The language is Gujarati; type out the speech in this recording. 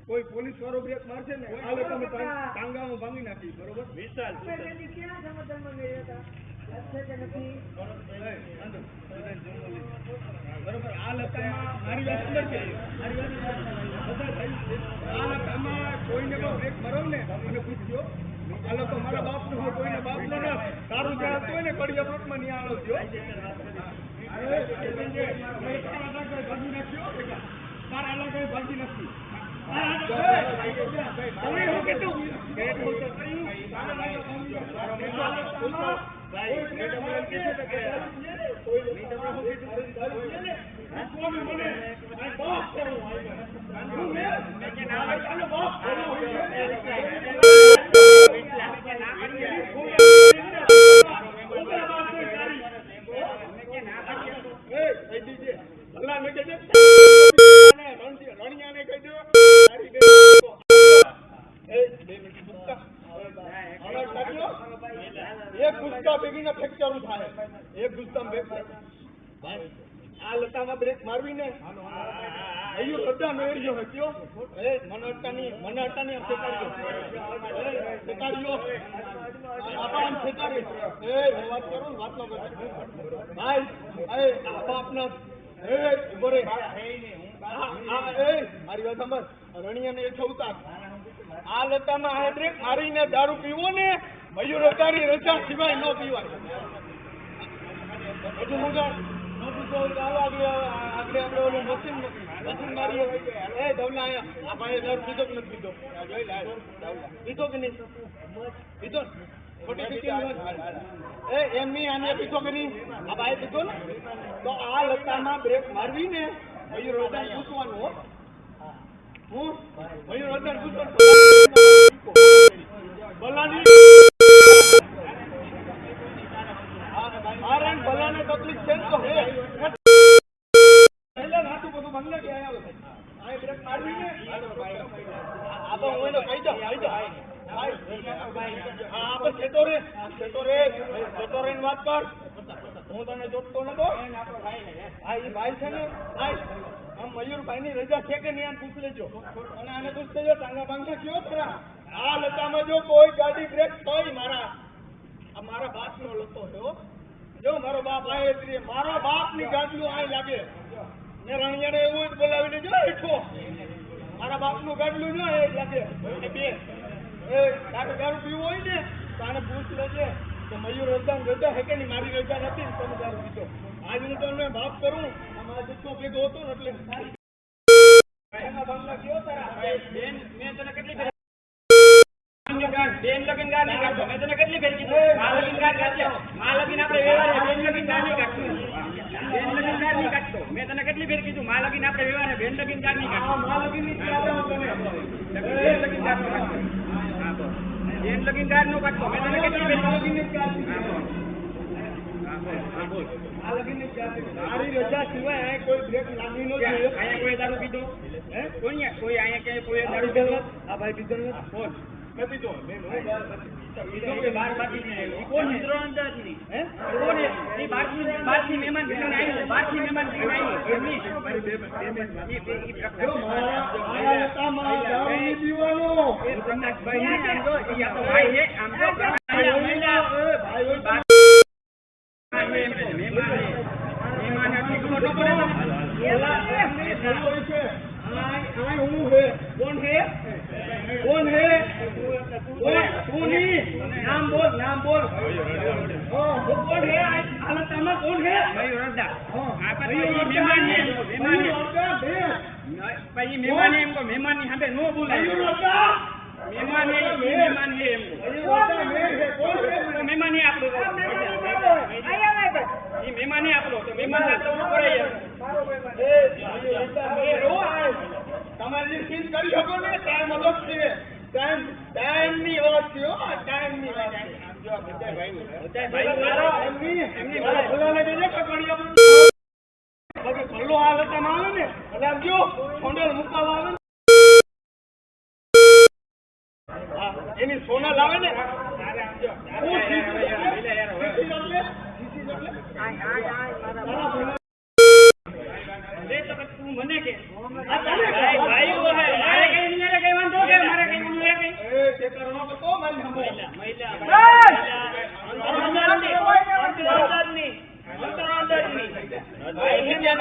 કોઈ પોલીસ વાળો બ્રેક મારશે ને આ લોકો ટાંગામાં ભાંગી નાખી બરોબર વિશાલ ક્યાં સમાધાનમાં ગઈ હતા બરોબર આ લતામાં મારી વાત અંદર છે આ લતામાં કોઈને બ્રેક મારો ને મને પૂછજો આ લોકો મારા બાપ નું હોય કોઈને બાપ નો ના તારું ચાલતું હોય ને કડિયા પ્લોટમાં નહીં આવજો ભાગી નાખ્યો તારા અલગ ભાગી નાખી તમે હું કીધું આ લતામાં બ્રેક મારવી ને મને અડતાની વાત કરો વાત ન કરો ભાઈ આપના મારી વાત સાંભળ રણિયા ને એ ઉતાર આ લતામાં આ બ્રેક મારીને દારૂ પીવો ને મયુર અવતારી રજા સિવાય ન પીવાય બધું મુજા આગળ આપણે ઓલું મશીન મારીએ એ ધવલા અહીંયા આ ભાઈ દારૂ પીધો કે નથી પીધો પીધો કે નહીં પીધો એમ નહીં આને પીધો કે નહીં આ ભાઈ પીધો ને તો આ લતામાં બ્રેક મારવી ને મયુર અવતારી પૂછવાનું હો હું મયુર વર્ધન પૂછો ભલાની મારે ભલાને તકલીફ છે ને તો હે પહેલા નાતું બધું બંને કે આયા આ બ્રેક મારવી ને આ તો હું એનો કહી દો હા બસ જતો રે વાત કર હું તને જોડતો નતો હા એ ભાઈ છે ને ભાઈ આમ મયુરભાઈ ની રજા છે કે નહીં આને પૂછ લેજો અને આને પૂછ લેજો ટાંગા બાંગા કયો ખરા આ લતામાં જો કોઈ ગાડી બ્રેક થઈ મારા બાપ નો લતો છે જો મારો બાપ આ મારો બાપ ની ગાડીઓ આ લાગે ને રણિયાને એવું જ બોલાવીને જો હેઠો મારા બાપ નું ગાડલું જો એ લાગે એ બે એ તારે દારૂ પીવું હોય ને તો આને પૂછ લેજે કે મયુર રજા હે કે નહીં મારી રજા નથી તમે દારૂ પીધો આજ હું તમને બાપ કરું આ જેટલો ભેગો હતો ને એટલે બંગલા કયો તારા બેન મેં તને કેટલી બેન લગન ગાર નહીં કાઢતો મેં તને કેટલી ફેર કીધું મા લગન ગાર કાઢજો મા લગન આપણે વ્યવહાર બેન લગન ગાર નહીં કાઢતો બેન લગન ગાર નહીં કાઢતો મેં તને કેટલી ફેર કીધું મા લગન આપણે વ્યવહાર બેન લગન ગાર નહીં કાઢતો મા લગન ની કાઢો તમે બેન લગન ગાર નો કાઢતો હા તો બેન લગન ગાર નો કાઢતો મેં તને કેટલી ફેર લગન ની કાઢતો હા બોલ આ લગન ની કાઢતો મારી રજા સિવાય આ કોઈ બ્રેક લાગી નો જોઈએ આયા કોઈ દારૂ પીધો હે કોઈ આયા કે કોઈ દારૂ પીધો આ ભાઈ પીધો કોણ નથી તો મેં કે બાર બાકી ને કોણ મિત્રો અંદર ની હે કોણ એ બારથી મહેમાન ભીને આવી બારથી મહેમાન ભીને આવી એમની મારી બે જો મારા તમારા દારૂ ની પીવાનો એ પ્રકાશભાઈ ને આમ જો એ આપણો ભાઈ છે આમ જો ભાઈ મહેમાન ઠીકનો ટોકો એલા એ કોઈ છે આ હું હે કોણ હે तू नहीं नाम बोल कौन है हालत में कौन है मयूर वर्धन मेहमान है भाई मेहमान है हमको मेहमान नहीं हमें नो बोला मेहमान है हमको मेहमान है आप लोग ये मेहमान है आप लोग तो मेहमान आप लोग पड़े તમારી ચીજ કરી શકો ને ટાઈમ અલગ છે ટાઈમ ની વાત છે ટાઈમ ની વાત આમ જો બધા ભાઈ એમની ભલાને દેજે કકડિયા બાકી ભલ્લો આ લતામાં આવે ને એટલે આમ જો સોંડલ મુકાવા આવે હા એની સોના લાવે ને અરે આમ જો હું સીધી મને કે ભાઈ वो है मारे कहीं मेरे कहीं वन दो के मारे कहीं वन ले कहीं ए चेक करो तो मारी हम महिला अंदर नहीं भाई क्या